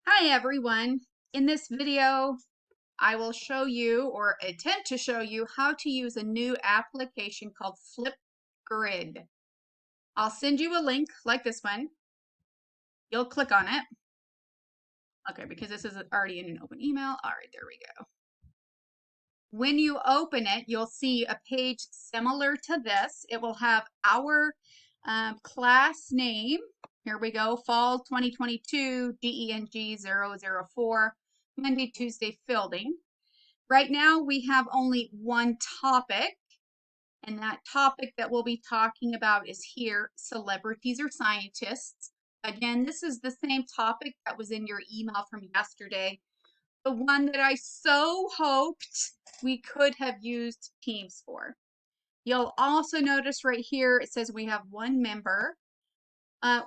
Hi everyone. In this video, I will show you or attempt to show you how to use a new application called Flipgrid. I'll send you a link like this one. You'll click on it. Okay, because this is already in an open email. All right, there we go. When you open it, you'll see a page similar to this. It will have our class name. Here we go, Fall 2022, DENG 004, Monday, Tuesday, Fielding. Right now, we have only one topic, and that topic that we'll be talking about is here, celebrities or scientists. Again, this is the same topic that was in your email from yesterday, the one that I so hoped we could have used Teams for. You'll also notice right here, it says we have one member.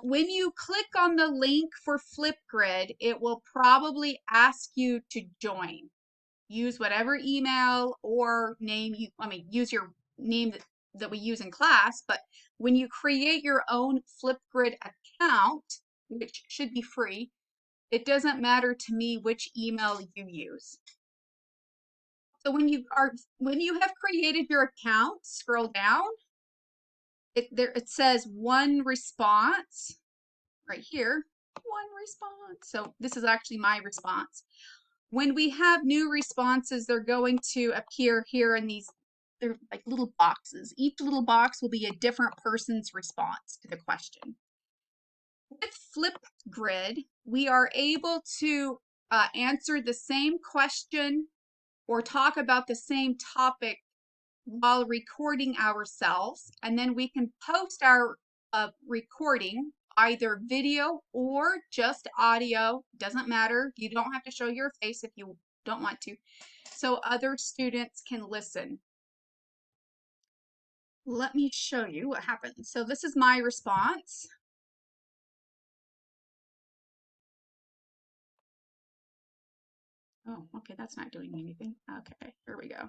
When you click on the link for Flipgrid, it will probably ask you to join. Use whatever email or name you, use your name that we use in class, but when you create your own Flipgrid account, which should be free, it doesn't matter to me which email you use. So when you have created your account, scroll down. It says one response right here. One response. So this is actually my response. When we have new responses, they're going to appear here in these, they're like little boxes. Each little box will be a different person's response to the question. With Flipgrid, we are able to answer the same question or talk about the same topic while recording ourselves, and then we can post our recording, either video or just audio. Doesn't matter. You don't have to show your face if you don't want to, so other students can listen. Let me show you what happens. So this is my response. Oh, okay, that's not doing anything. Okay, here we go.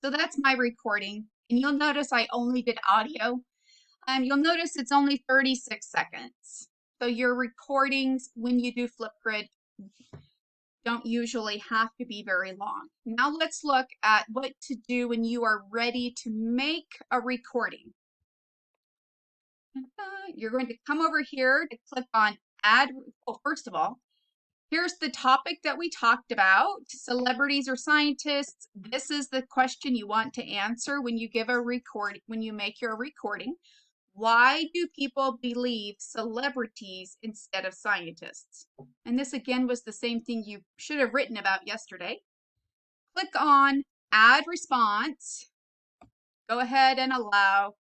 So that's my recording, and you'll notice I only did audio. You'll notice it's only 36 seconds. So your recordings, when you do Flipgrid, don't usually have to be very long. Now let's look at what to do when you are ready to make a recording. You're going to come over here to click on add. Well, first of all, here's the topic that we talked about, celebrities or scientists. This is the question you want to answer when you give a record, when you make your recording. Why do people believe celebrities instead of scientists? And this again was the same thing you should have written about yesterday. Click on add response. Go ahead and allow.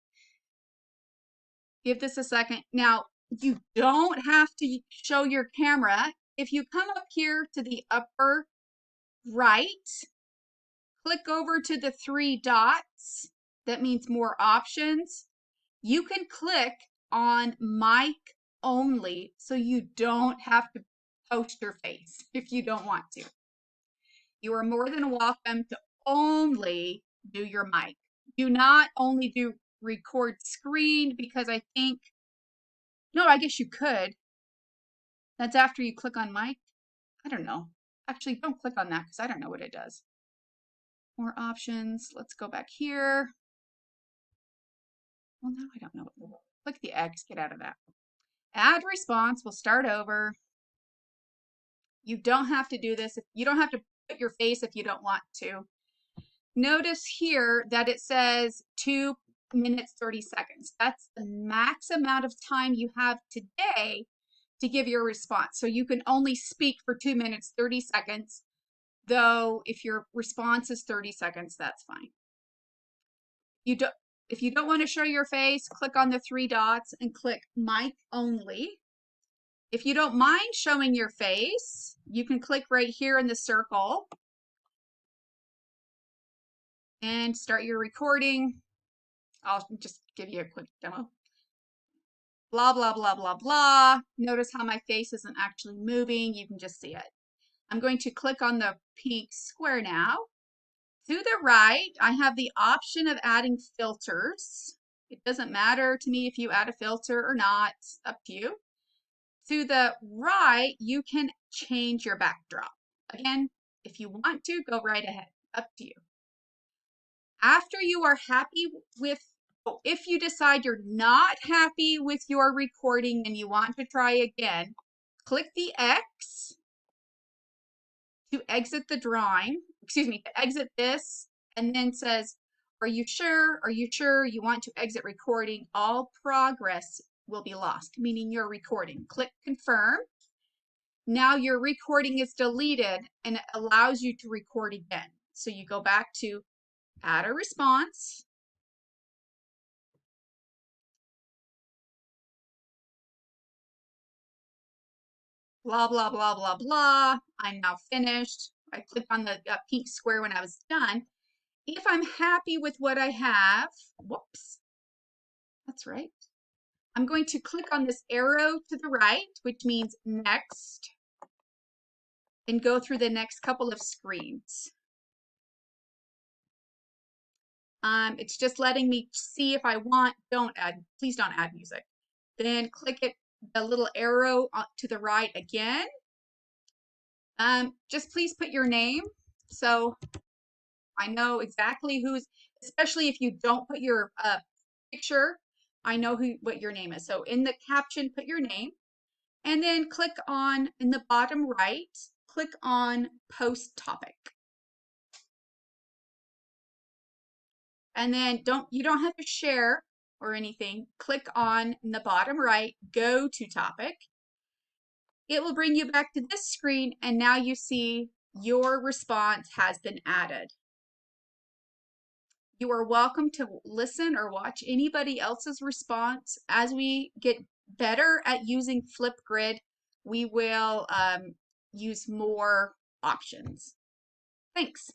Give this a second. Now, you don't have to show your camera. If you come up here to the upper right, click over to the three dots. That means more options. You can click on mic only so you don't have to post your face if you don't want to. You are more than welcome to only do your mic. Do not only do record screen, because I think, no, I guess you could. That's after you click on mic. I don't know. Actually, don't click on that because I don't know what it does. More options. Let's go back here. Well, now I don't know. Click the X, get out of that. Add response, we'll start over. You don't have to do this. You don't have to put your face if you don't want to. Notice here that it says 2 minutes, 30 seconds. That's the max amount of time you have today to give your response. So you can only speak for 2 minutes, 30 seconds. though if your response is 30 seconds, that's fine. If you don't want to show your face, click on the 3 dots and click mic only. If you don't mind showing your face, you can click right here in the circle and start your recording. I'll just give you a quick demo. Blah, blah, blah, blah, blah. Notice how my face isn't actually moving. You can just see it. I'm going to click on the pink square now. To the right, I have the option of adding filters. It doesn't matter to me if you add a filter or not. It's up to you. To the right, you can change your backdrop. Again, if you want to, go right ahead. Up to you. After you are happy with, if you decide you're not happy with your recording and you want to try again, click the X to exit the drawing, excuse me, to exit this, and then says, are you sure? Are you sure you want to exit recording? All progress will be lost, meaning your recording. Click confirm. Now your recording is deleted and it allows you to record again. So you go back to add a response. Blah, blah, blah, blah, blah. I'm now finished. I clicked on the pink square when I was done. If I'm happy with what I have, whoops, that's right. I'm going to click on this arrow to the right, which means next, and go through the next couple of screens. It's just letting me see if I want, please don't add music. Then click it, the little arrow to the right again. Just please put your name so I know exactly who's, especially if you don't put your picture, I know what your name is. So in the caption, put your name. And then click on, in the bottom right, click on post topic. And then you don't have to share or anything. Click on, in the bottom right, go to topic. It will bring you back to this screen, and now you see your response has been added. You are welcome to listen or watch anybody else's response. As we get better at using Flipgrid, we will use more options. Thanks.